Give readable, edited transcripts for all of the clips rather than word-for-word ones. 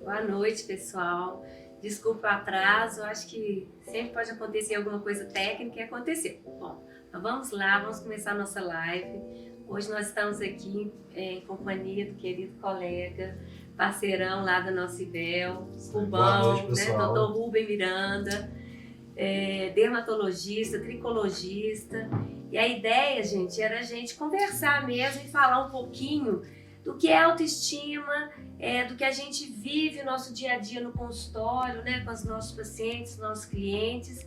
Boa noite, pessoal. Desculpa o atraso, acho que sempre pode acontecer alguma coisa técnica e aconteceu. Bom, então vamos lá, vamos começar a nossa live. Hoje nós estamos aqui em companhia do querido colega, parceirão lá da nossa IBEL, Boa noite, Rubão, né? pessoal. Dr. Rubem Miranda, dermatologista, tricologista. E a ideia, gente, era a gente conversar mesmo e falar um pouquinho do que é autoestima, do que a gente vive no nosso dia a dia no consultório, né, com os nossos pacientes, nossos clientes.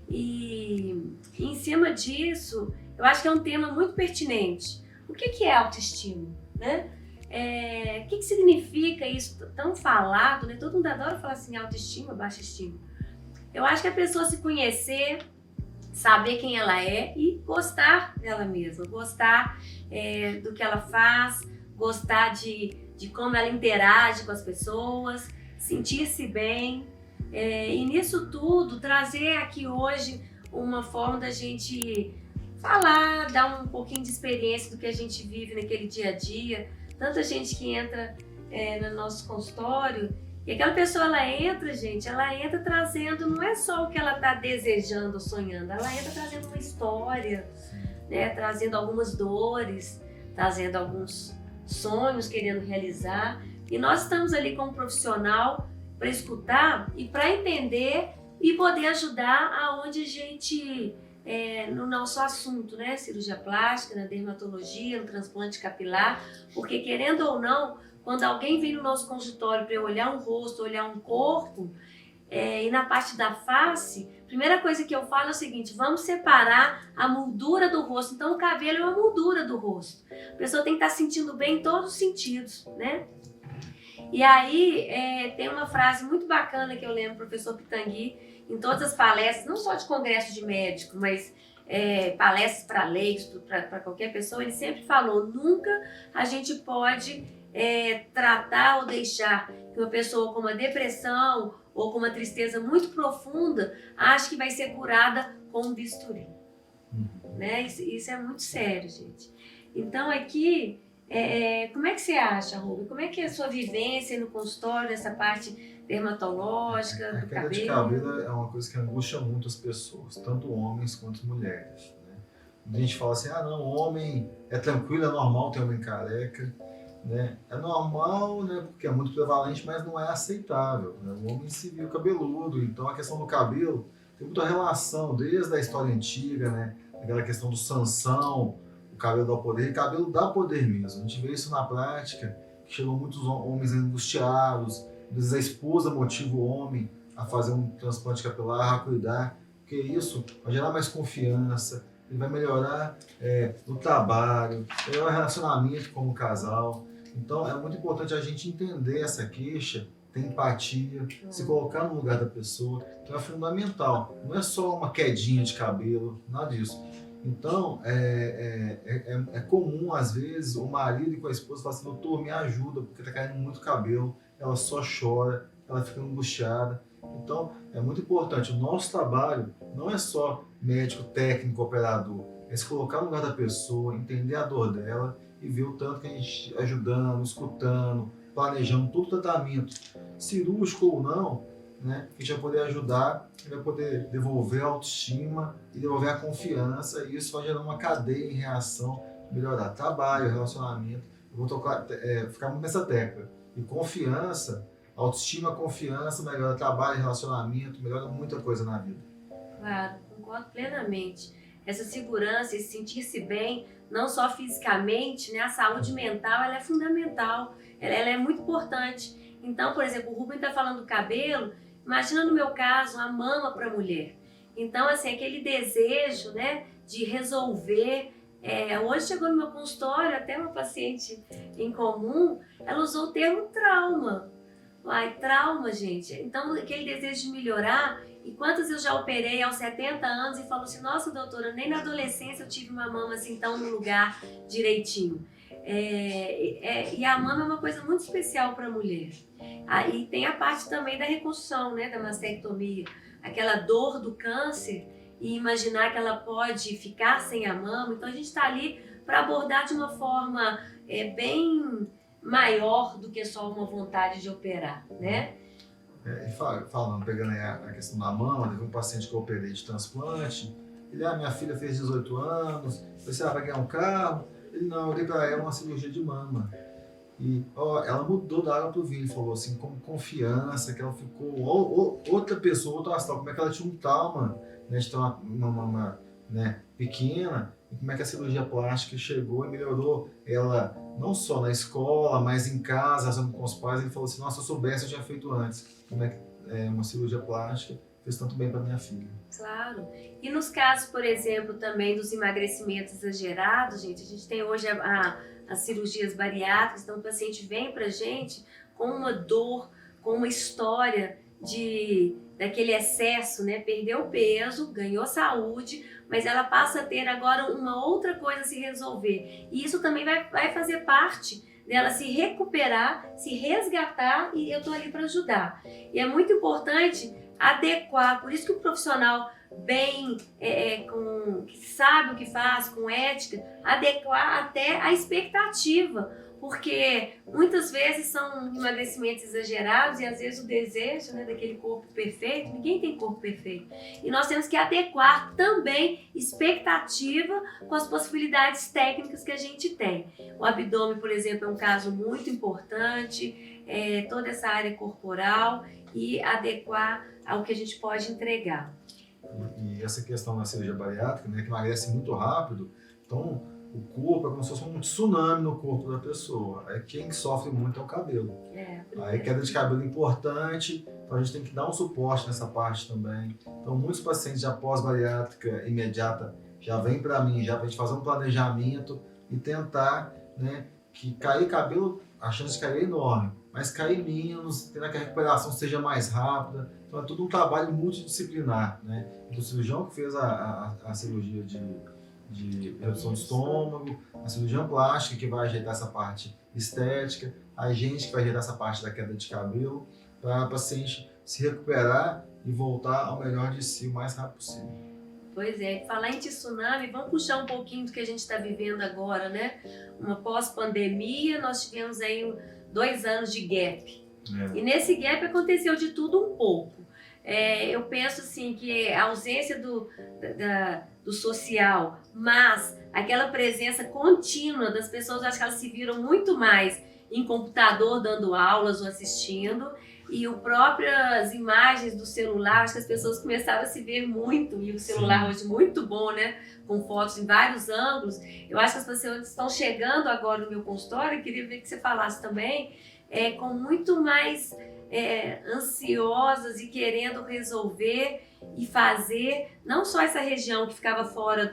E em cima disso, eu acho que é um tema muito pertinente. O que é autoestima, né? O que significa isso tão falado, né? Todo mundo adora falar assim, autoestima, baixa estima. Eu acho que a pessoa se conhecer, saber quem ela é e gostar dela mesma, gostar do que ela faz, gostar de como ela interage com as pessoas, sentir-se bem. E nisso tudo, trazer aqui hoje uma forma da gente falar, dar um pouquinho de experiência do que a gente vive naquele dia a dia. Tanta gente que entra no nosso consultório e aquela pessoa, ela entra, gente, ela entra trazendo, não é só o que ela está desejando, sonhando, ela entra trazendo uma história, né? Trazendo algumas dores, trazendo alguns sonhos querendo realizar. E nós estamos ali como profissional para escutar e para entender e poder ajudar aonde a gente, no nosso assunto, né? Cirurgia plástica, na dermatologia, no transplante capilar, porque querendo ou não, quando alguém vem no nosso consultório para olhar um rosto, olhar um corpo, e na parte da face, a primeira coisa que eu falo é o seguinte: vamos separar a moldura do rosto. Então o cabelo é uma moldura do rosto. A pessoa tem que estar sentindo bem em todos os sentidos, né? E aí tem uma frase muito bacana que eu lembro do professor Pitangui em todas as palestras, não só de congresso de médico, mas palestras para leigos, para qualquer pessoa. Ele sempre falou: nunca a gente pode tratar ou deixar que uma pessoa com uma depressão ou com uma tristeza muito profunda ache que vai ser curada com um bisturi. Né? Isso é muito sério, gente. Então aqui, como é que você acha, Rubem? Como é que é a sua vivência no consultório, nessa parte dermatológica, do A queda de cabelo? cabelo é uma coisa que angustia muito as pessoas, tanto homens quanto mulheres, né? A gente fala assim, não, homem é tranquilo, é normal ter homem careca, né? É normal, né, porque é muito prevalente, mas não é aceitável, né? O homem se viu cabeludo, então a questão do cabelo tem muita relação desde a história antiga, né? Aquela questão do Sansão, o cabelo dá poder, e cabelo dá poder mesmo. A gente vê isso na prática, que chegam muitos homens angustiados, às vezes a esposa motiva o homem a fazer um transplante capilar, a cuidar, porque isso vai gerar mais confiança, ele vai melhorar no trabalho, melhorar o relacionamento como casal. Então é muito importante a gente entender essa queixa, ter empatia, se colocar no lugar da pessoa. Então é fundamental. Não é só uma quedinha de cabelo, nada disso. Então é comum, às vezes, o marido com a esposa falar assim: doutor, me ajuda, porque está caindo muito cabelo. Ela só chora, ela fica angustiada. Então é muito importante. O nosso trabalho não é só médico, técnico, operador. É se colocar no lugar da pessoa, entender a dor dela e ver o tanto que a gente ajudando, escutando, planejando todo o tratamento, cirúrgico ou não, né? A gente vai poder ajudar, vai poder devolver a autoestima e devolver a confiança, e isso vai gerar uma cadeia em reação, melhorar trabalho, relacionamento. Eu vou ficar muito nessa tecla. E confiança, autoestima, confiança, melhora trabalho, relacionamento, melhora muita coisa na vida. Claro, concordo plenamente. Essa segurança, esse sentir-se bem, não só fisicamente, né? A saúde mental, ela é fundamental, ela é muito importante. Então, por exemplo, o Rubem está falando do cabelo, imagina no meu caso, a mama para a mulher. Então, assim, aquele desejo, né, de resolver. Hoje chegou no meu consultório, até uma paciente em comum, ela usou o termo trauma. Ai, trauma, gente. Então, aquele desejo de melhorar. E quantas eu já operei aos 70 anos e falo assim: nossa, doutora, nem na adolescência eu tive uma mama assim tão no lugar direitinho. E a mama é uma coisa muito especial para a mulher. E tem a parte também da reconstrução, né, da mastectomia. Aquela dor do câncer e imaginar que ela pode ficar sem a mama. Então a gente está ali para abordar de uma forma bem maior do que só uma vontade de operar, né? E falando, pegando aí a questão da mama, teve um paciente que eu operei de transplante. Ele, minha filha fez 18 anos, você vai ganhar um carro? Ele, não, eu dei para ela uma cirurgia de mama. E ela mudou da água pro vinho, falou assim, com confiança, que ela ficou outra pessoa, outro astral, como é que ela tinha um trauma, né, de ter uma mama, né, pequena, e como é que a cirurgia plástica chegou e melhorou ela, não só na escola, mas em casa, passando com os pais. Ele falou assim, nossa, se eu soubesse, eu tinha feito antes. Como é que uma cirurgia plástica fez tanto bem para minha filha. Claro. E nos casos, por exemplo, também dos emagrecimentos exagerados, gente, a gente tem hoje as cirurgias bariátricas, então o paciente vem pra gente com uma dor, com uma história daquele excesso, né? Perdeu peso, ganhou saúde, mas ela passa a ter agora uma outra coisa a se resolver. E isso também vai fazer parte dela se recuperar, se resgatar, e eu tô ali para ajudar. E é muito importante adequar, por isso que o profissional bem, que sabe o que faz, com ética, adequar até a expectativa, porque muitas vezes são emagrecimentos exagerados e às vezes o desejo, né, daquele corpo perfeito, ninguém tem corpo perfeito, e nós temos que adequar também expectativa com as possibilidades técnicas que a gente tem. O abdômen, por exemplo, é um caso muito importante, toda essa área corporal, e adequar ao que a gente pode entregar. E essa questão da cirurgia bariátrica, né, que emagrece muito rápido, então o corpo é como se fosse um tsunami no corpo da pessoa. Aí quem sofre muito é o cabelo. Aí queda de cabelo é importante, então a gente tem que dar um suporte nessa parte também. Então muitos pacientes já pós-bariátrica imediata já vêm para mim, já para a gente fazer um planejamento e tentar, né, que cair cabelo, a chance de cair é enorme, mas cair menos, tentar que a recuperação seja mais rápida. Então é tudo um trabalho multidisciplinar, né? Do cirurgião que fez a cirurgia de redução de estômago, a cirurgião plástica que vai ajeitar essa parte estética, a gente que vai ajeitar essa parte da queda de cabelo, para a paciente se recuperar e voltar ao melhor de si o mais rápido possível. Pois é, falar em tsunami, vamos puxar um pouquinho do que a gente está vivendo agora, né? Uma pós-pandemia, nós tivemos aí 2 anos de gap. E nesse gap aconteceu de tudo um pouco. Eu penso assim que a ausência do social, mas aquela presença contínua das pessoas, acho que elas se viram muito mais em computador dando aulas ou assistindo, e o próprias imagens do celular, acho que as pessoas começaram a se ver muito, e o celular hoje muito bom, né, com fotos em vários ângulos. Eu acho que as pessoas estão chegando agora no meu consultório, eu queria ver que você falasse também, com muito mais ansiosas e querendo resolver e fazer, não só essa região que ficava fora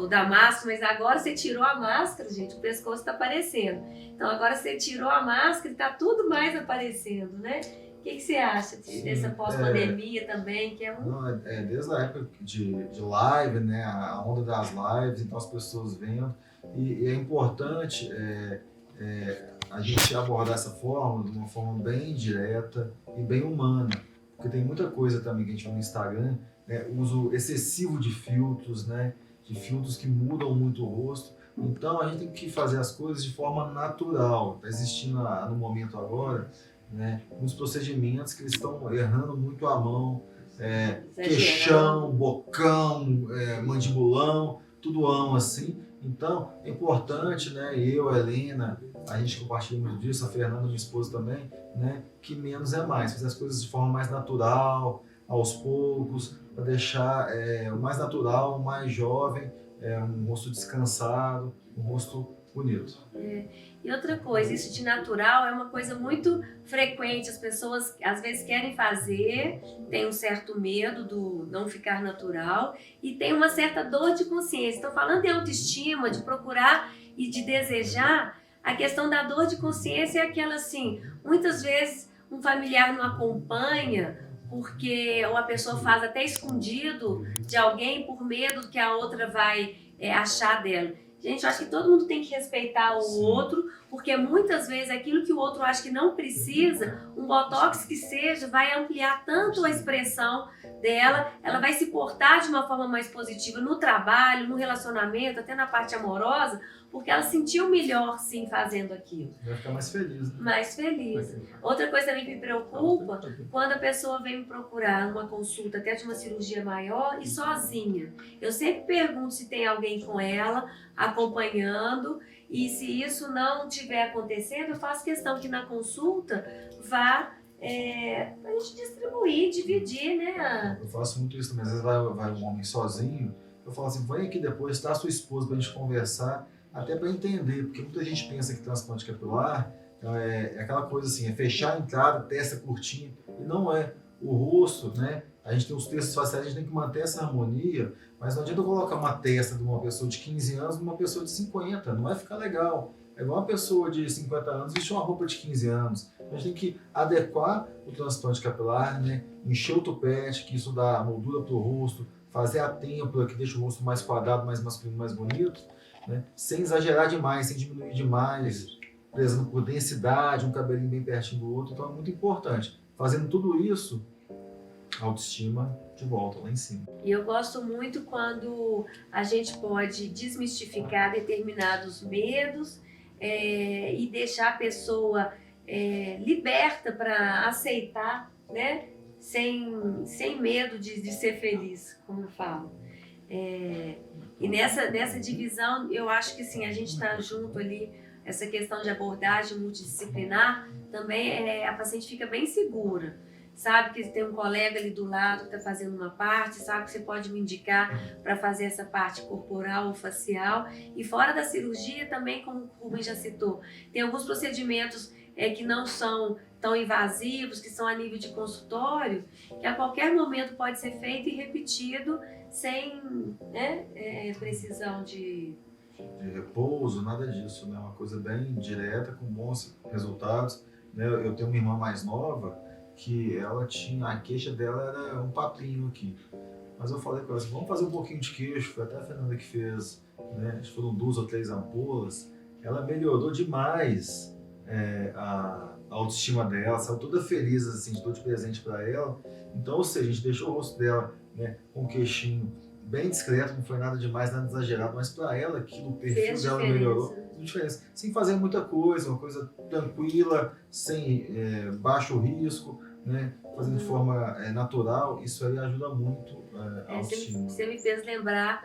da máscara, mas agora você tirou a máscara, gente, o pescoço está aparecendo. Então agora você tirou a máscara e está tudo mais aparecendo, né? O que você acha dessa pós-pandemia também? Que desde a época de live, né, a onda das lives, então as pessoas vendo, e é importante a gente abordar essa forma de uma forma bem direta e bem humana, porque tem muita coisa também que a gente vê no Instagram, né, uso excessivo de filtros, né, de filtros que mudam muito o rosto. Então a gente tem que fazer as coisas de forma natural. Está existindo no momento agora, né, uns procedimentos que eles estão errando muito a mão, queixão, bocão, mandibulão, tudo assim. Então é importante, né, eu, a Helena, a gente compartilha muito disso, a Fernanda, minha esposa também, né, que menos é mais, fazer as coisas de forma mais natural, aos poucos, para deixar o mais natural, o mais jovem, um rosto descansado, um rosto bonito. E outra coisa, isso de natural é uma coisa muito frequente, as pessoas às vezes querem fazer, tem um certo medo do não ficar natural e tem uma certa dor de consciência. Então, falando em autoestima, de procurar e de desejar, a questão da dor de consciência é aquela assim, muitas vezes um familiar não acompanha, porque uma pessoa faz até escondido de alguém por medo que a outra vai achar dela. Gente, eu acho que todo mundo tem que respeitar o outro, Porque muitas vezes aquilo que o outro acha que não precisa, um botox que seja, vai ampliar tanto a expressão dela, ela vai se portar de uma forma mais positiva no trabalho, no relacionamento, até na parte amorosa, porque ela sentiu melhor sim fazendo aquilo. Vai ficar mais feliz, né? Mais feliz. Outra coisa também que me preocupa, quando a pessoa vem me procurar numa consulta, até de uma cirurgia maior e sozinha. Eu sempre pergunto se tem alguém com ela, acompanhando, e se isso não estiver acontecendo, eu faço questão que na consulta vá a gente distribuir, dividir, né? Eu faço muito isso também. Às vezes vai um homem sozinho, eu falo assim, vem aqui depois, tá a sua esposa pra gente conversar, até para entender, porque muita gente pensa que transplante capilar é aquela coisa assim, é fechar a entrada, testa curtinha, e não é. O rosto, né? A gente tem os textos faciais, a gente tem que manter essa harmonia, mas não adianta eu colocar uma testa de uma pessoa de 15 anos numa pessoa de 50, não vai ficar legal. É igual uma pessoa de 50 anos vestir uma roupa de 15 anos. A gente tem que adequar o transplante capilar, né? Encher o tupete, que isso dá moldura para o rosto, fazer a têmpora, que deixa o rosto mais quadrado, mais masculino, mais bonito, né? Sem exagerar demais, sem diminuir demais, prezando por densidade, um cabelinho bem pertinho do outro. Então é muito importante. Fazendo tudo isso, a autoestima de volta lá em cima. E eu gosto muito quando a gente pode desmistificar determinados medos e deixar a pessoa liberta para aceitar, né? Sem medo de ser feliz, como eu falo. E nessa divisão, eu acho que sim, a gente está junto ali, essa questão de abordagem multidisciplinar, também a paciente fica bem segura. Sabe que tem um colega ali do lado que está fazendo uma parte, sabe que você pode me indicar para fazer essa parte corporal ou facial. E fora da cirurgia também, como o Rubem já citou, tem alguns procedimentos que não são tão invasivos, que são a nível de consultório, que a qualquer momento pode ser feito e repetido sem precisão de repouso, nada disso, né? Uma coisa bem direta, com bons resultados, né? Eu tenho uma irmã mais nova que ela tinha, a queixa dela era um papinho aqui. Mas eu falei com ela assim, vamos fazer um pouquinho de queixo, foi até a Fernanda que fez, né? Acho que foram 2 ou 3 ampolas. Ela melhorou demais a autoestima dela, saiu toda feliz, assim, de todo de presente para ela. Então, ou seja, a gente deixou o rosto dela, né, com um queixinho bem discreto, não foi nada demais, nada exagerado, mas para ela, aquilo, o perfil dela melhorou, fez diferença. Sem fazer muita coisa, uma coisa tranquila, sem baixo risco, né, fazendo de forma natural, isso aí ajuda muito a autoestima. Você me fez lembrar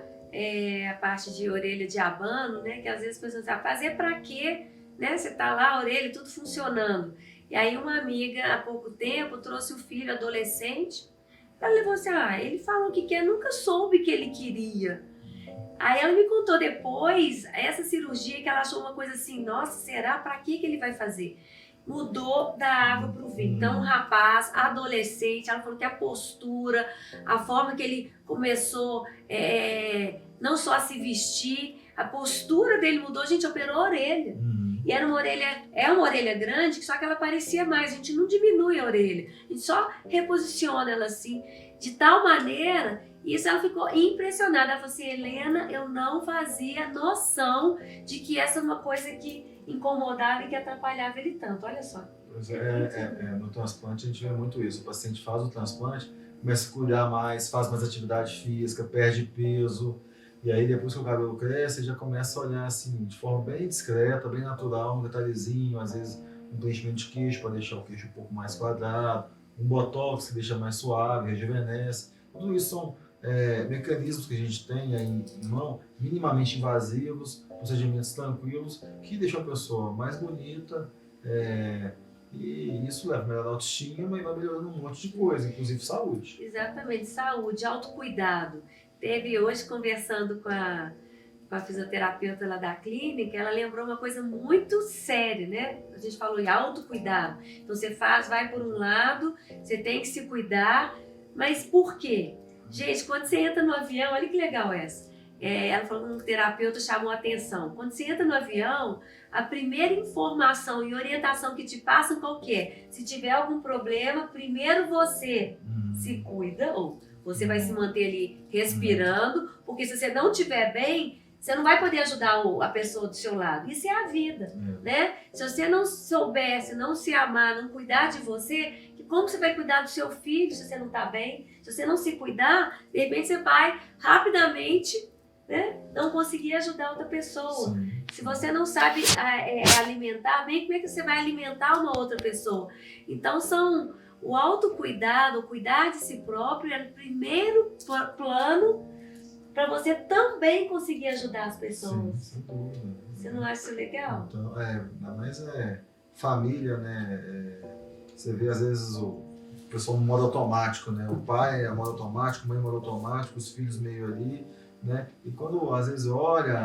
a parte de orelha de abano, né, que às vezes as pessoas dizem, fazer para quê? Né, você tá lá, a orelha, tudo funcionando. E aí uma amiga, há pouco tempo, trouxe o filho adolescente. Ela levou assim, ele falou que quer, nunca soube que ele queria. Aí ela me contou depois, essa cirurgia, que ela achou uma coisa assim, nossa, será? Pra que ele vai fazer? Mudou da água pro vinho. Então, um rapaz, adolescente, ela falou que a postura, a forma que ele começou não só a se vestir, a postura dele mudou, a gente operou a orelha. E era uma orelha grande, só que ela parecia mais, a gente não diminui a orelha, a gente só reposiciona ela assim, de tal maneira, e isso ela ficou impressionada, ela falou assim, Helena, eu não fazia noção de que essa é uma coisa que incomodava e que atrapalhava ele tanto, olha só. No transplante a gente vê muito isso, o paciente faz o transplante, começa a cuidar mais, faz mais atividade física, perde peso, e aí depois que o cabelo cresce, já começa a olhar assim, de forma bem discreta, bem natural, um detalhezinho, às vezes um preenchimento de queixo para deixar o queixo um pouco mais quadrado, um botox que deixa mais suave, rejuvenesce. Tudo isso são mecanismos que a gente tem aí em mão, minimamente invasivos, procedimentos tranquilos, que deixam a pessoa mais bonita, e isso leva a melhorar a autoestima e vai melhorando um monte de coisa, inclusive saúde. Exatamente, saúde, autocuidado. Teve hoje, conversando com a fisioterapeuta lá da clínica, ela lembrou uma coisa muito séria, né? A gente falou em autocuidado. Então você vai por um lado, você tem que se cuidar, mas por quê? Gente, quando você entra no avião, olha que legal essa. Ela falou que um terapeuta chamou a atenção. Quando você entra no avião, a primeira informação e orientação que te passam qual que é? Se tiver algum problema, primeiro você se cuida ou você vai se manter ali respirando, porque se você não estiver bem, você não vai poder ajudar a pessoa do seu lado. Isso é a vida, né? Se você não soubesse, não se amar, não cuidar de você, como você vai cuidar do seu filho se você não está bem? Se você não se cuidar, de repente você vai rapidamente, né, não conseguir ajudar outra pessoa. Sim. Se você não sabe alimentar bem, como é que você vai alimentar uma outra pessoa? Então o autocuidado, o cuidar de si próprio é o primeiro plano para você também conseguir ajudar as pessoas. Sim, sem dúvida. Você não acha isso legal? Então, ainda mais família, né? Você vê às vezes o pessoal no modo automático, né? O pai é modo automático, a mãe é modo automático, os filhos meio ali, né? E quando às vezes olha,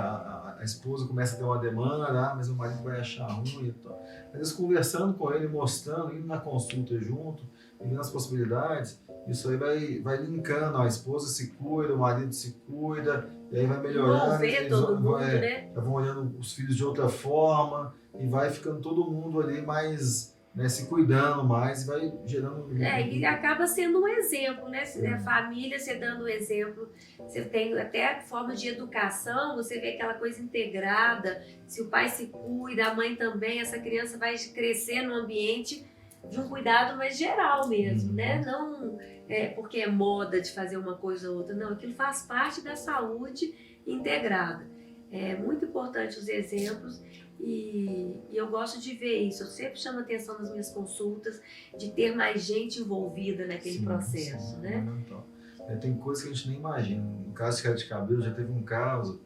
a esposa começa a ter uma demanda, mas o marido vai achar ruim e tal. Às vezes conversando com ele, mostrando, indo na consulta junto, vendo as possibilidades, isso aí vai linkando, a esposa se cuida, o marido se cuida, e aí vai melhorando. Envolver todo mundo, né? Vão olhando os filhos de outra forma, e vai ficando todo mundo ali mais, né, se cuidando mais, e vai gerando... E acaba sendo um exemplo, né? A família, você dando um exemplo, você tem até forma de educação, você vê aquela coisa integrada, se o pai se cuida, a mãe também, essa criança vai crescer num ambiente de um cuidado mais geral mesmo, né? Não porque é moda de fazer uma coisa ou outra, não, aquilo faz parte da saúde integrada. É muito importante os exemplos e eu gosto de ver isso. Eu sempre chamo atenção nas minhas consultas de ter mais gente envolvida naquele processo, né? Então, tem coisas que a gente nem imagina. No caso de queda de cabelo, já teve um caso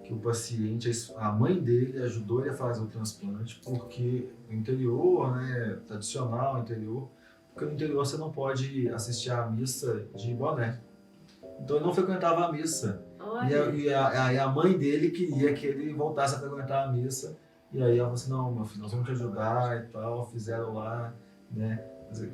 que o paciente, a mãe dele ajudou ele a fazer o transplante porque no interior, né, tradicional interior, porque no interior você não pode assistir à missa de boné. Então ele não frequentava a missa. E a mãe dele queria que ele voltasse a frequentar a missa. E aí ela falou assim, não, meu filho, nós vamos te ajudar e tal. Fizeram lá, né,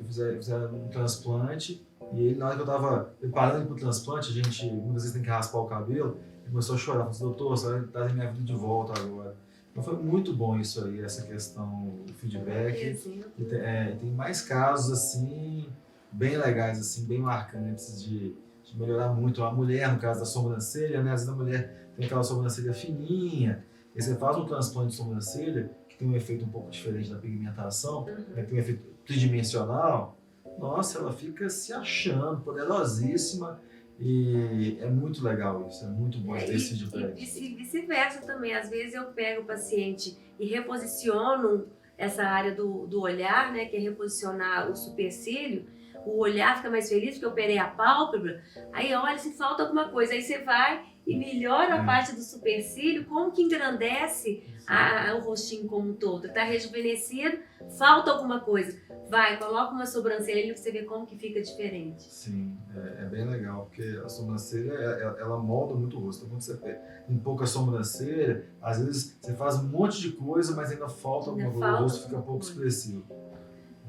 fizeram um transplante. E ele, na hora que eu estava preparando para o transplante, a gente muitas vezes tem que raspar o cabelo, ele começou a chorar, falou assim, doutor, você vai trazer minha vida de volta agora. Então foi muito bom isso aí, essa questão, o feedback. E tem mais casos assim, bem legais, assim, bem marcantes de melhorar muito. A mulher, no caso da sobrancelha, né? Às vezes a mulher tem aquela sobrancelha fininha, e você faz um transplante de sobrancelha, que tem um efeito um pouco diferente da pigmentação, né? Tem um efeito tridimensional. Nossa, ela fica se achando, poderosíssima, e é muito legal isso, é muito bom esse feedback. E vice-versa também, às vezes eu pego o paciente e reposiciono essa área do olhar, né, que é reposicionar o supercílio, o olhar fica mais feliz porque eu operei a pálpebra, aí olha se falta alguma coisa, aí você vai e melhora a parte do supercílio, como que engrandece o rostinho como um todo, está rejuvenescido, falta alguma coisa, vai, coloca uma sobrancelha ali pra você ver como que fica diferente. Sim, é bem legal, porque a sobrancelha, ela molda muito o rosto. Então, quando você tem pouca sobrancelha, às vezes você faz um monte de coisa, mas ainda falta alguma coisa, o rosto fica pouco expressivo.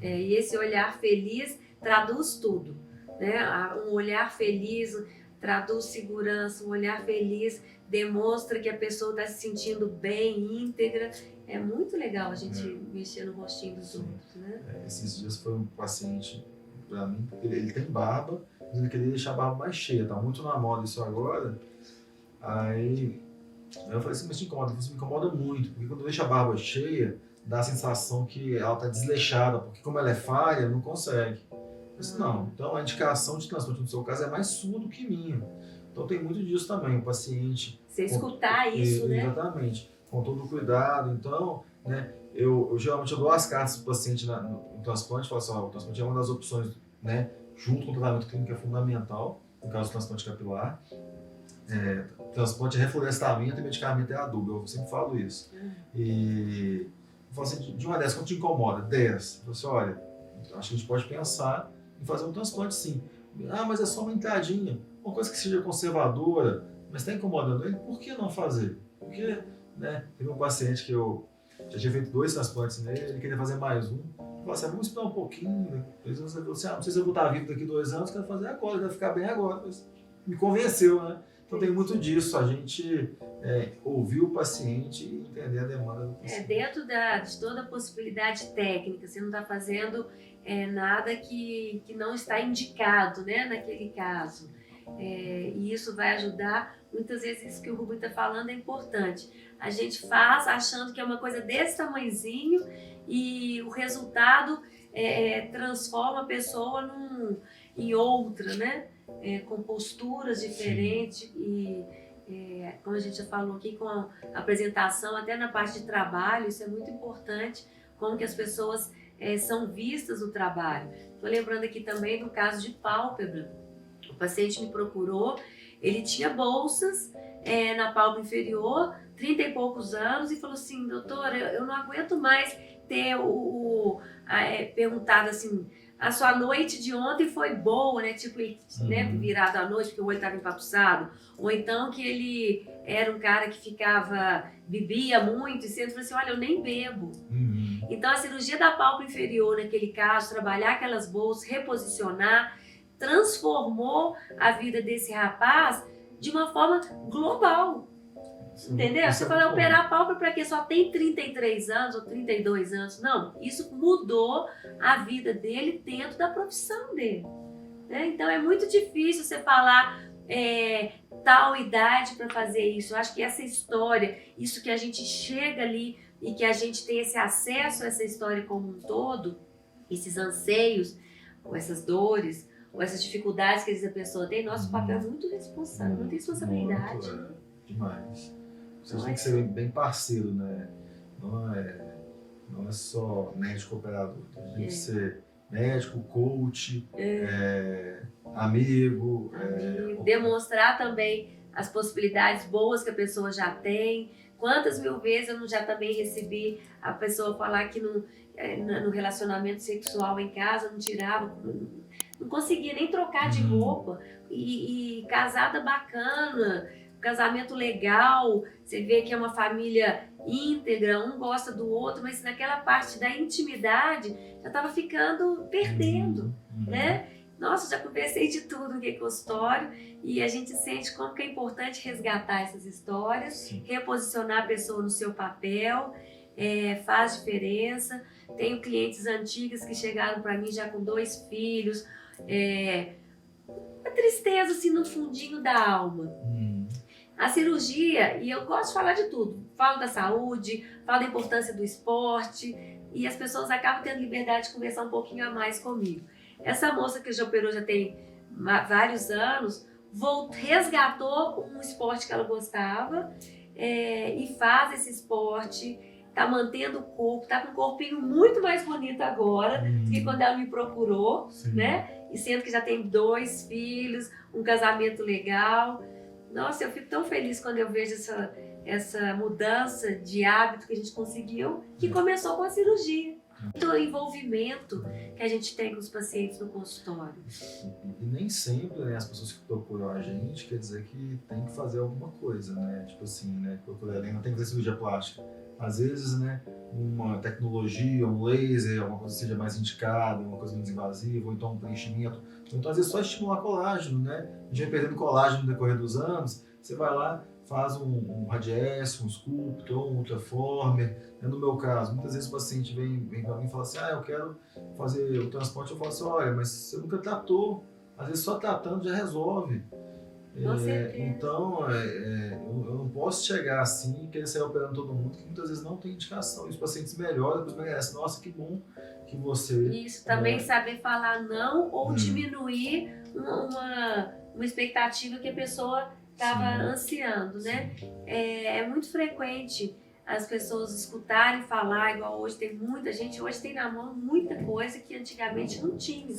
E esse olhar feliz traduz tudo, né? Um olhar feliz traduz segurança, um olhar feliz demonstra que a pessoa está se sentindo bem, íntegra. É muito legal a gente mexer no rostinho dos outros, né? Esses dias foi um paciente para mim, ele tem barba, mas ele queria deixar a barba mais cheia, tá muito na moda isso agora. Aí eu falei assim, mas te incomoda? Isso me incomoda muito, porque quando deixa a barba cheia, dá a sensação que ela tá desleixada, porque como ela é falha, não consegue. Eu disse, não, então a indicação de transplante no seu caso é mais sua do que minha. Então tem muito disso também, o paciente... Você escutar isso, né? Exatamente, com todo o cuidado. Então, né, eu geralmente dou as cartas para o paciente no transplante, falo assim, o transplante é uma das opções, né, junto com o tratamento clínico é fundamental, no caso do transplante capilar. Transplante é reflorestamento e medicamento é adubo, eu sempre falo isso. E eu falo assim, de uma dessas, quando te incomoda? 10. Eu falo assim, olha, acho que a gente pode pensar em fazer um transplante sim. Ah, mas é só uma entradinha. Uma coisa que seja conservadora, mas está incomodando ele, por que não fazer? Porque, né, teve um paciente que eu já tinha feito 2 transplantes nele, ele queria fazer mais um. Eu falei assim, vamos esperar um pouquinho, né? Ele falou assim, não sei se eu vou estar vivo daqui 2 anos, quero fazer agora, ele vai ficar bem agora. Mas me convenceu, né? Então tem muito disso, a gente ouvir o paciente e entender a demanda do paciente. Dentro de toda a possibilidade técnica, você não está fazendo nada que não está indicado, né, naquele caso. e isso vai ajudar. Muitas vezes isso que o Rubem está falando é importante. A gente faz achando que é uma coisa desse tamanhozinho e o resultado transforma a pessoa em outra, né? Com posturas diferentes e como a gente já falou aqui, com a apresentação, até na parte de trabalho, isso é muito importante, como que as pessoas são vistas no trabalho. Estou lembrando aqui também do caso de pálpebra. O paciente me procurou, ele tinha bolsas na pálpebra inferior, 30 e poucos anos, e falou assim: doutora, eu não aguento mais ter perguntado assim, a sua noite de ontem foi boa, né? Tipo, né, virado à noite, porque o olho estava empapuçado. Ou então que ele era um cara que bebia muito, e sempre falou assim: olha, eu nem bebo. Então a cirurgia da pálpebra inferior, naquele caso, trabalhar aquelas bolsas, reposicionar, transformou a vida desse rapaz de uma forma global. Entendeu? Você fala, operar a pálpebra para quem só tem 33 anos ou 32 anos. Não, isso mudou a vida dele dentro da profissão dele. Né? Então é muito difícil você falar tal idade para fazer isso. Eu acho que essa história, isso que a gente chega ali e que a gente tem esse acesso a essa história como um todo, esses anseios, ou essas dores, ou essas dificuldades que a pessoa tem, nosso papel é muito responsável, muita responsabilidade. Muito, demais. Você tem que ser bem parceiro, né? Não é só médico operador. Tem que ser médico, coach, amigo. Demonstrar também as possibilidades boas que a pessoa já tem. Quantas mil vezes eu já também recebi a pessoa falar que no relacionamento sexual em casa não tirava, não conseguia nem trocar de roupa. E casada bacana, casamento legal, você vê que é uma família íntegra, um gosta do outro, mas naquela parte da intimidade já estava ficando perdendo, né? Nossa, já conversei de tudo aqui com o consultório e a gente sente como que é importante resgatar essas histórias, reposicionar a pessoa no seu papel, faz diferença. Tenho clientes antigas que chegaram para mim já com 2 filhos, uma tristeza assim no fundinho da alma. A cirurgia, e eu gosto de falar de tudo, falo da saúde, falo da importância do esporte e as pessoas acabam tendo liberdade de conversar um pouquinho a mais comigo. Essa moça que já operou já tem vários anos, resgatou um esporte que ela gostava e faz esse esporte, tá mantendo o corpo, tá com um corpinho muito mais bonito agora do que quando ela me procurou, né? E sendo que já tem 2 filhos, um casamento legal. Nossa, eu fico tão feliz quando eu vejo essa mudança de hábito que a gente conseguiu, que começou com a cirurgia. Do envolvimento que a gente tem com os pacientes no consultório. E nem sempre, né, as pessoas que procuram a gente quer dizer que tem que fazer alguma coisa, né? Tipo assim, né? Procurar a Helena tem que fazer cirurgia plástica. Às vezes, né, uma tecnologia, um laser, alguma coisa seja mais indicada, uma coisa menos invasiva, ou então um preenchimento. Ou então, às vezes, só estimular colágeno, né? A gente vai perdendo colágeno no decorrer dos anos, você vai lá, faz um radiesse, um sculptor, um ultraformer. No meu caso, muitas vezes o paciente vem para mim e fala assim: eu quero fazer o transplante. Eu falo assim: olha, mas você nunca tratou. Às vezes só tratando já resolve. Então, eu não posso chegar assim e querer sair operando todo mundo, que muitas vezes não tem indicação. E os pacientes melhoram, depois merecem. Nossa, que bom que você... Isso, também saber falar não ou diminuir uma expectativa que a pessoa estava ansiando, né? É muito frequente as pessoas escutarem falar, igual hoje tem muita gente, hoje tem na mão muita coisa que antigamente não tinha.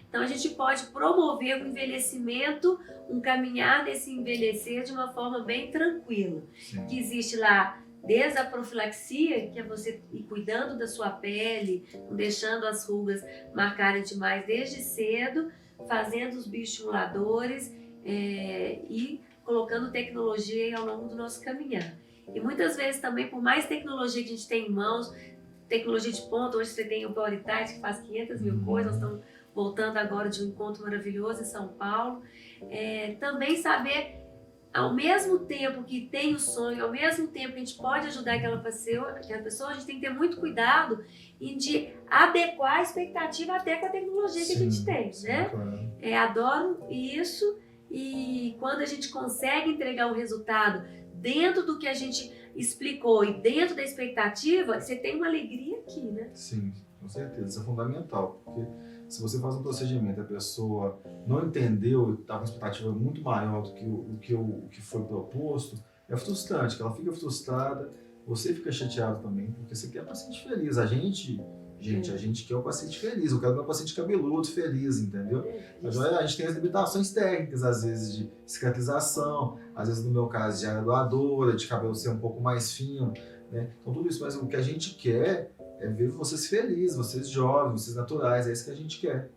Então a gente pode promover o envelhecimento, um caminhar desse envelhecer de uma forma bem tranquila. Que existe lá desde a profilaxia, que é você ir cuidando da sua pele, não deixando as rugas marcarem demais desde cedo, fazendo os bioestimuladores e colocando tecnologia ao longo do nosso caminhar. E muitas vezes também, por mais tecnologia que a gente tem em mãos, tecnologia de ponta, hoje você tem o Prioritize que faz 500 mil coisas, nós estamos voltando agora de um encontro maravilhoso em São Paulo, também saber, ao mesmo tempo que tem o sonho, ao mesmo tempo que a gente pode ajudar aquela pessoa, a gente tem que ter muito cuidado em de adequar a expectativa até com a tecnologia que a gente tem, né? Claro. Adoro isso. e quando a gente consegue entregar um resultado dentro do que a gente explicou e dentro da expectativa, você tem uma alegria aqui, né? Sim, com certeza. Isso é fundamental, porque se você faz um procedimento e a pessoa não entendeu, está com uma expectativa muito maior do que o que foi proposto, é frustrante, que ela fica frustrada, você fica chateado também, porque você quer o paciente feliz. A gente quer o paciente feliz, eu quero o meu paciente cabeludo feliz, entendeu? Mas a gente tem as limitações técnicas, às vezes de cicatrização, às vezes no meu caso de área doadora, de cabelo ser um pouco mais fino, né? Então tudo isso, mas o que a gente quer é ver vocês felizes, vocês jovens, vocês naturais, é isso que a gente quer.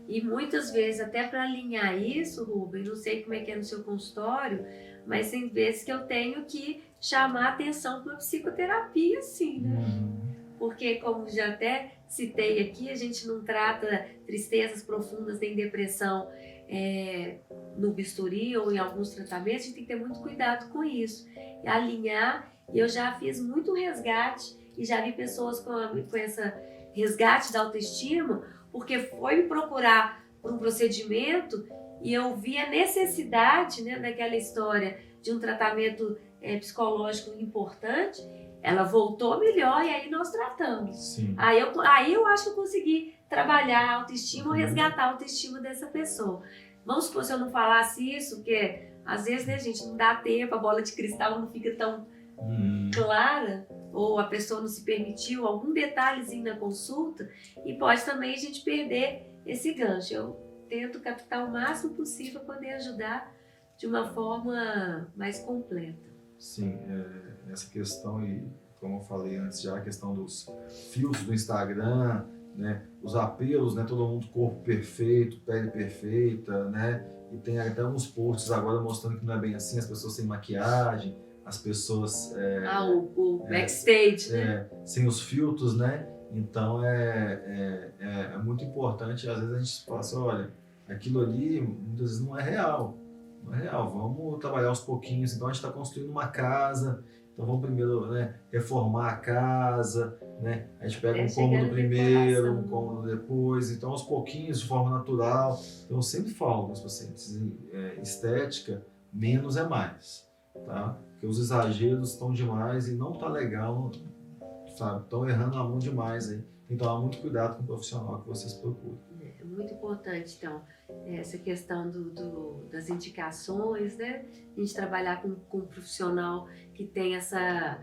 E muitas vezes, até para alinhar isso, Rubens, não sei como é que é no seu consultório, mas tem vezes que eu tenho que chamar a atenção para uma psicoterapia, sim, né? Porque, como já até citei aqui, a gente não trata tristezas profundas nem depressão no bisturi ou em alguns tratamentos, a gente tem que ter muito cuidado com isso. E alinhar, eu já fiz muito resgate e já vi pessoas com esse resgate da autoestima, porque foi me procurar por um procedimento e eu vi a necessidade, né, daquela história de um tratamento psicológico importante. Ela voltou melhor e aí nós tratamos. Sim. Aí eu acho que eu consegui trabalhar a autoestima ou resgatar a autoestima dessa pessoa. Vamos supor, se eu não falasse isso, porque às vezes, né, gente, não dá tempo, a bola de cristal não fica tão clara, ou a pessoa não se permitiu algum detalhezinho na consulta, e pode também a gente perder esse gancho. Eu tento captar o máximo possível para poder ajudar de uma forma mais completa. Sim, essa questão, e como eu falei antes já, a questão dos filtros do Instagram, né, os apelos, né, todo mundo corpo perfeito, pele perfeita, né, e tem até uns posts agora mostrando que não é bem assim, as pessoas sem maquiagem, as pessoas... o backstage, né? Sem os filtros, né, então é muito importante, às vezes a gente fala assim, olha, aquilo ali muitas vezes não é real, vamos trabalhar aos pouquinhos. Então a gente está construindo uma casa, então vamos primeiro, né, reformar a casa, né? A gente pega um cômodo primeiro, um cômodo depois, então aos pouquinhos, de forma natural. Então eu sempre falo com os pacientes, estética, menos é mais, tá? Porque os exageros estão demais e não tá legal, sabe? Estão errando a mão demais aí. Tem que tomar muito cuidado com o profissional que vocês procuram. É muito importante, então, essa questão das indicações, né? A gente trabalhar com um profissional que tem essa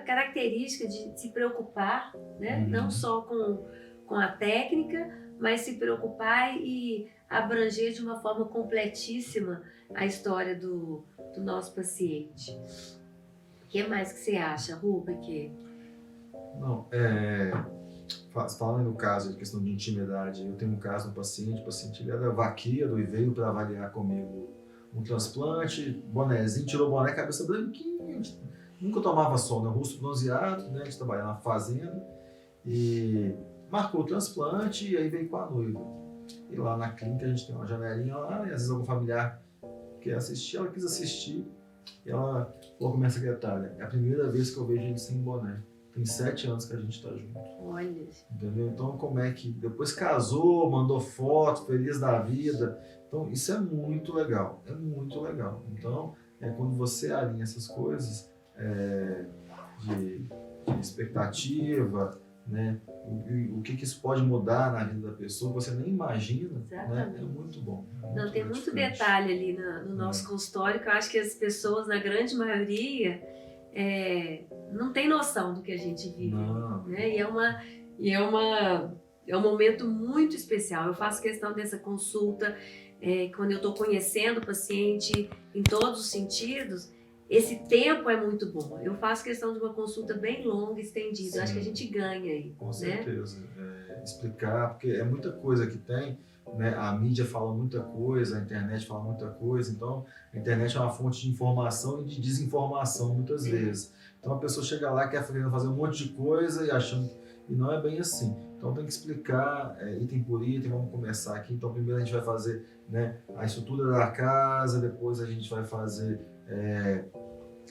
característica de se preocupar, né? Não só com a técnica, mas se preocupar e abranger de uma forma completíssima a história do nosso paciente. O que mais que você acha, Rubem? Não, falando no caso de questão de intimidade, eu tenho um caso do paciente, o paciente ele era vaqueiro e veio para avaliar comigo um transplante, bonézinho, tirou o boné, cabeça branquinha, nunca tomava sol, né? Rosto bronzeado, né? A gente trabalhava na fazenda e marcou o transplante e aí veio com a noiva. E lá na clínica a gente tem uma janelinha lá e às vezes algum familiar quer assistir, ela quis assistir e ela falou com a minha secretária, é a primeira vez que eu vejo ele sem boné. Tem 7 anos que a gente tá junto. Olha. Entendeu? Então, como é que... Depois casou, mandou foto, feliz da vida. Então, isso é muito legal. É muito legal. Então, quando você alinha essas coisas de expectativa, né? O que isso pode mudar na vida da pessoa, você nem imagina, né? É muito bom. Não, tem muito detalhe ali no nosso consultório, que eu acho que as pessoas, na grande maioria... não tem noção do que a gente vive, né? E é um momento muito especial. Eu faço questão dessa consulta, quando eu estou conhecendo o paciente em todos os sentidos, esse tempo é muito bom. Eu faço questão de uma consulta bem longa, estendida. Eu acho que a gente ganha aí. Com certeza. Explicar, porque é muita coisa que tem, né? A mídia fala muita coisa, a internet fala muita coisa, então a internet é uma fonte de informação e de desinformação muitas vezes. Então a pessoa chega lá, quer fazer um monte de coisa e achando e não é bem assim. Então tem que explicar item por item, vamos começar aqui. Então primeiro a gente vai fazer, né, a estrutura da casa, depois a gente vai fazer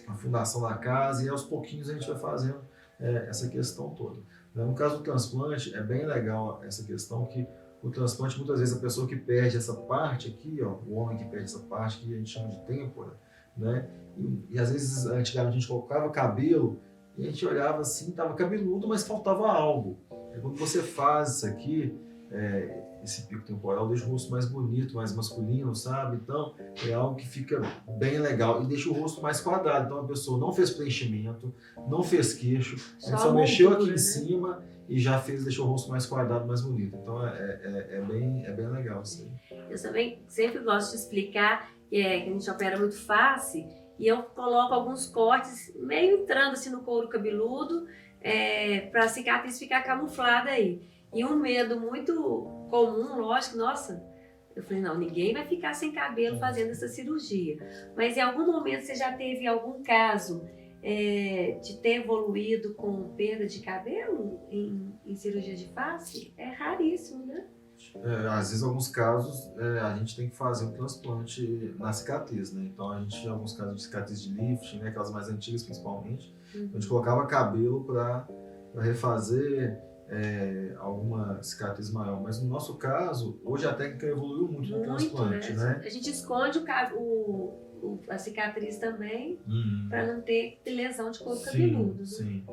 a fundação da casa e aos pouquinhos a gente vai fazendo essa questão toda. No caso do transplante, é bem legal essa questão que O transplante, muitas vezes, a pessoa que perde essa parte aqui, ó, o homem que perde essa parte que a gente chama de têmpora, né? E às vezes, antigamente, a gente colocava cabelo e a gente olhava assim, estava cabeludo, mas faltava algo. E quando você faz isso aqui, esse pico temporal deixa o rosto mais bonito, mais masculino, sabe? Então, é algo que fica bem legal e deixa o rosto mais quadrado. Então, a pessoa não fez preenchimento, não fez queixo, a gente só mexeu aqui em cima e já deixou o rosto mais quadrado, mais bonito. Então, é bem legal isso aí. Eu também sempre gosto de explicar que a gente opera muito face e eu coloco alguns cortes meio entrando assim no couro cabeludo para a cicatriz ficar camuflada aí. E um medo muito comum, lógico, nossa, eu falei, não, ninguém vai ficar sem cabelo fazendo essa cirurgia. Mas em algum momento você já teve algum caso de ter evoluído com perda de cabelo em cirurgia de face? É raríssimo, né? Às vezes, em alguns casos, a gente tem que fazer um transplante na cicatriz, né? Então, a gente tinha alguns casos de cicatriz de lifting, né? Aquelas mais antigas, principalmente. Então, a gente colocava cabelo para refazer alguma cicatriz maior. Mas, no nosso caso, hoje a técnica evoluiu muito no transplante, né? A gente esconde a cicatriz também, para não ter lesão de couro cabeludo. Sim.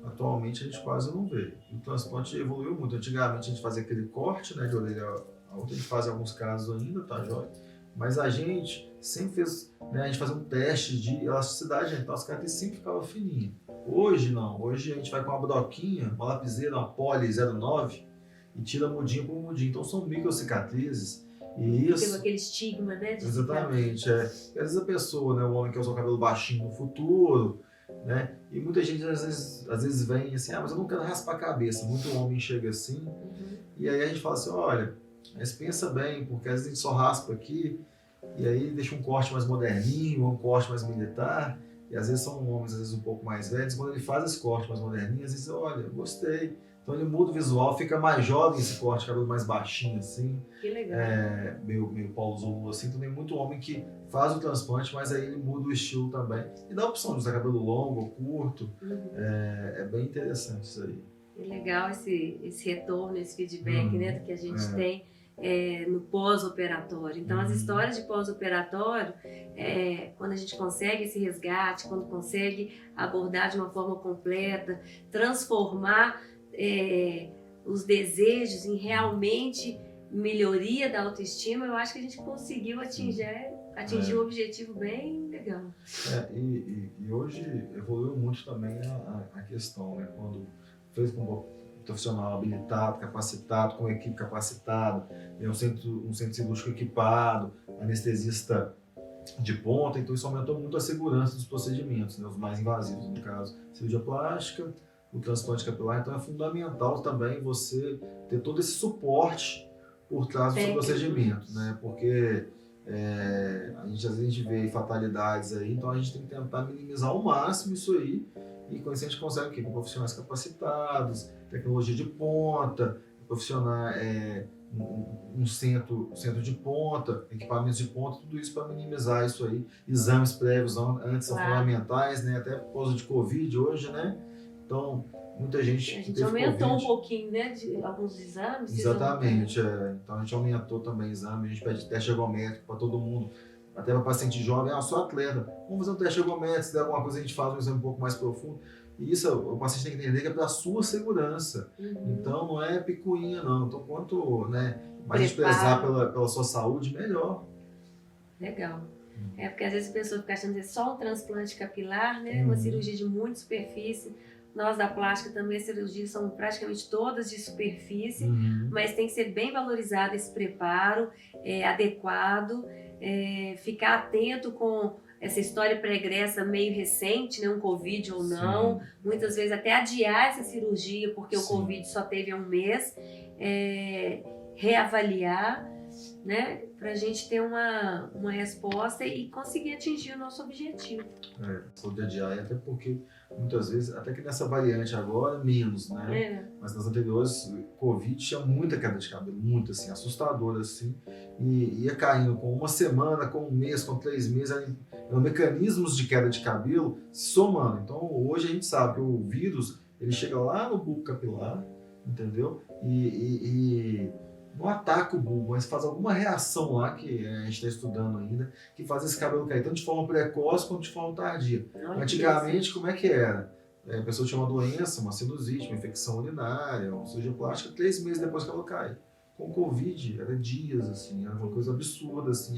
Atualmente a gente quase não vê. O transplante evoluiu muito. Antigamente a gente fazia aquele corte, né, de orelha a outra, a gente faz em alguns casos ainda, tá jóia? Mas a gente sempre fez, né, a gente fazia um teste de elasticidade dental, a cicatriz sempre ficava fininha. Hoje não, hoje a gente vai com uma broquinha, uma lapiseira, uma Poly 09 e tira mudinho por mudinho. Então são micro cicatrizes. E isso, tem aquele estigma, né? Exatamente. Às vezes a pessoa, né, o homem que usa o cabelo baixinho no futuro, né? E muita gente às vezes vem assim, mas eu não quero raspar a cabeça. Muito homem chega assim, e aí a gente fala assim, olha, mas pensa bem, porque às vezes a gente só raspa aqui, e aí deixa um corte mais moderninho, um corte mais militar, e às vezes são homens às vezes um pouco mais velhos, quando ele faz esse corte mais moderninho, às vezes, olha, eu gostei. Então ele muda o visual, fica mais jovem esse corte, cabelo mais baixinho assim. Que legal. Meio Paulo Zulu assim. Então tem muito homem que faz o transplante, mas aí ele muda o estilo também. E dá a opção de usar cabelo longo ou curto. É bem interessante isso aí. É legal esse retorno, esse feedback, né, do que a gente tem no pós-operatório. Então as histórias de pós-operatório, quando a gente consegue esse resgate, quando consegue abordar de uma forma completa, transformar os desejos em realmente melhoria da autoestima, eu acho que a gente conseguiu atingir um objetivo bem legal. E hoje evoluiu muito também a questão, né? Quando fez com um profissional habilitado, capacitado, com equipe capacitada, um centro cirúrgico equipado, anestesista de ponta, então isso aumentou muito a segurança dos procedimentos, né? Os mais invasivos, no caso, cirurgia plástica, o transplante capilar. Então é fundamental também você ter todo esse suporte por trás do seu procedimento, né? Porque às vezes a gente vê fatalidades aí, então a gente tem que tentar minimizar ao máximo isso aí, e com isso a gente consegue o quê? Com profissionais capacitados, tecnologia de ponta, profissionais, um centro de ponta, equipamentos de ponta, tudo isso para minimizar isso aí. Exames prévios antes são fundamentais, né? Até por causa de Covid hoje, né? Então, muita gente. A gente aumentou um pouquinho, né? De alguns exames. Exatamente. Então a gente aumentou também exame, a gente pede teste ergométrico para todo mundo, até para paciente jovem, só atleta. Vamos fazer um teste ergométrico, se der alguma coisa a gente faz um exame um pouco mais profundo. E isso o paciente tem que entender que é para a sua segurança. Então não é picuinha, não. Então quanto mais a gente prezar pela sua saúde, melhor. Legal. Porque às vezes a pessoa fica achando que é só um transplante capilar, né? Uma cirurgia de muita superfície. Nós da plástica também, as cirurgias são praticamente todas de superfície, mas tem que ser bem valorizado esse preparo, adequado, ficar atento com essa história pregressa meio recente, né, um Covid ou não, muitas vezes até adiar essa cirurgia porque o Covid só teve há um mês, reavaliar, né, para a gente ter uma resposta e conseguir atingir o nosso objetivo. Pode adiar, até porque muitas vezes, até que nessa variante agora, menos, né? Mas nas anteriores, Covid tinha muita queda de cabelo, muito assim, assustadora assim, e ia caindo com uma semana, com um mês, com 3 meses, eram mecanismos de queda de cabelo se somando. Então hoje a gente sabe que o vírus, ele chega lá no bulbo capilar, entendeu? E não ataca o bulbo, mas faz alguma reação lá, que a gente está estudando ainda, que faz esse cabelo cair tanto de forma precoce quanto de forma tardia. Olha que Antigamente, como é que era? A pessoa tinha uma doença, uma sinusite, uma infecção urinária, uma cirurgia plástica, 3 meses depois que ela cai. Com o Covid, era dias, assim, era uma coisa absurda, assim,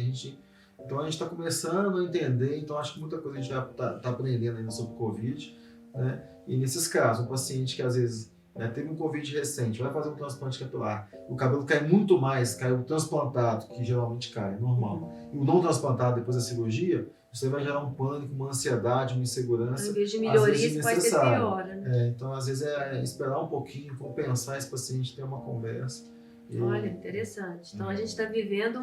então a gente está começando a entender, então acho que muita coisa a gente já está aprendendo ainda sobre o Covid, né? E nesses casos, um paciente que às vezes, né, teve um Covid recente, vai fazer um transplante capilar, o cabelo cai muito mais, cai o transplantado, que geralmente cai, é normal, e o não transplantado depois da cirurgia, você vai gerar um pânico, uma ansiedade, uma insegurança, Ao invés de às melhoria, vezes isso pode ser desnecessária. pior, né? Então, às vezes, é esperar um pouquinho, compensar esse paciente, ter uma conversa. Olha, interessante. Então a gente está vivendo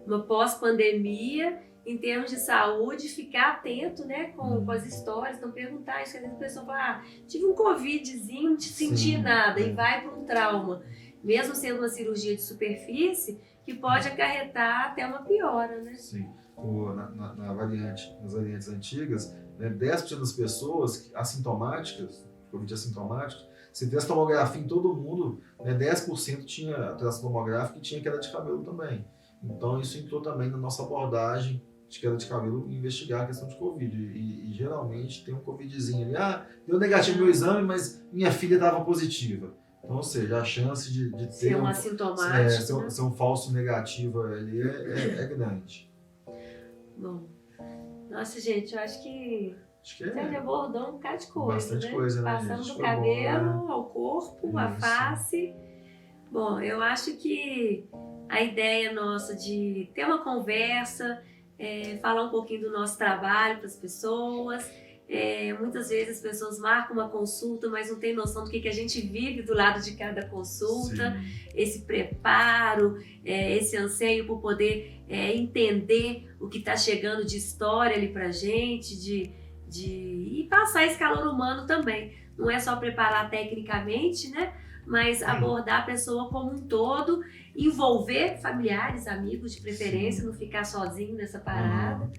uma pós-pandemia em termos de saúde, ficar atento, né, com as histórias, então perguntar isso, que às vezes a pessoa fala, tive um covidzinho, não senti nada, e vai para um trauma. Mesmo sendo uma cirurgia de superfície, que pode acarretar até uma piora, né? Sim. Nas variantes antigas, né, 10% das pessoas assintomáticas, Covid assintomáticos, se fez tomografia em todo mundo, né, 10% tinha alteração tomográfica e tinha queda de cabelo também. Então isso entrou também na nossa abordagem de queda de cabelo e investigar a questão de Covid. E geralmente tem um Covidzinho ali, deu negativo no meu exame, mas minha filha estava positiva. Então, ou seja, a chance de ter Ser um assintomático, né? ser um falso negativo ali é grande. Bom, nossa gente, eu acho que Acho que a gente abordou um bocado de coisa, bastante né? coisa, né, Passando gente? do Foi cabelo bom, né? ao corpo, à Isso. face. Bom, eu acho que a ideia nossa de ter uma conversa, falar um pouquinho do nosso trabalho para as pessoas. Muitas vezes as pessoas marcam uma consulta, mas não tem noção do que a gente vive do lado de cada consulta. Sim. Esse preparo, esse anseio por poder entender o que está chegando de história ali para a gente, e passar esse calor humano também. Não é só preparar tecnicamente, né? Mas abordar a pessoa como um todo, envolver familiares, amigos de preferência, não ficar sozinho nessa parada.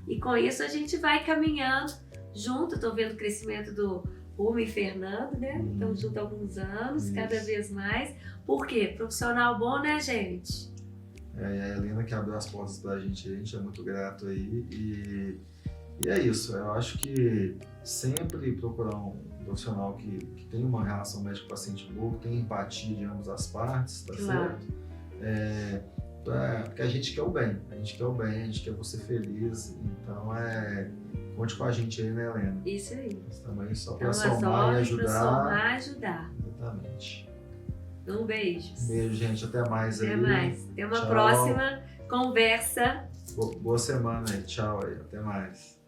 E com isso a gente vai caminhando junto. Estou vendo o crescimento do Rumi e Fernando, né? Estamos juntos há alguns anos, cada vez mais. Por quê? Profissional bom, né, gente? A Helena que abriu as portas pra gente, a gente é muito grato aí. E é isso, eu acho que sempre procurar um profissional que tem uma relação médico-paciente boa, que tem empatia de ambas as partes, tá certo? Porque a gente quer o bem, a gente quer você feliz, então conte com a gente aí, né, Helena? Isso aí. Também só Então, para somar e ajudar. Para somar e ajudar. Exatamente. Um beijo. Beijo, gente, até mais aí. Até mais. Até uma Tchau. próxima conversa. Boa semana aí, tchau aí, até mais.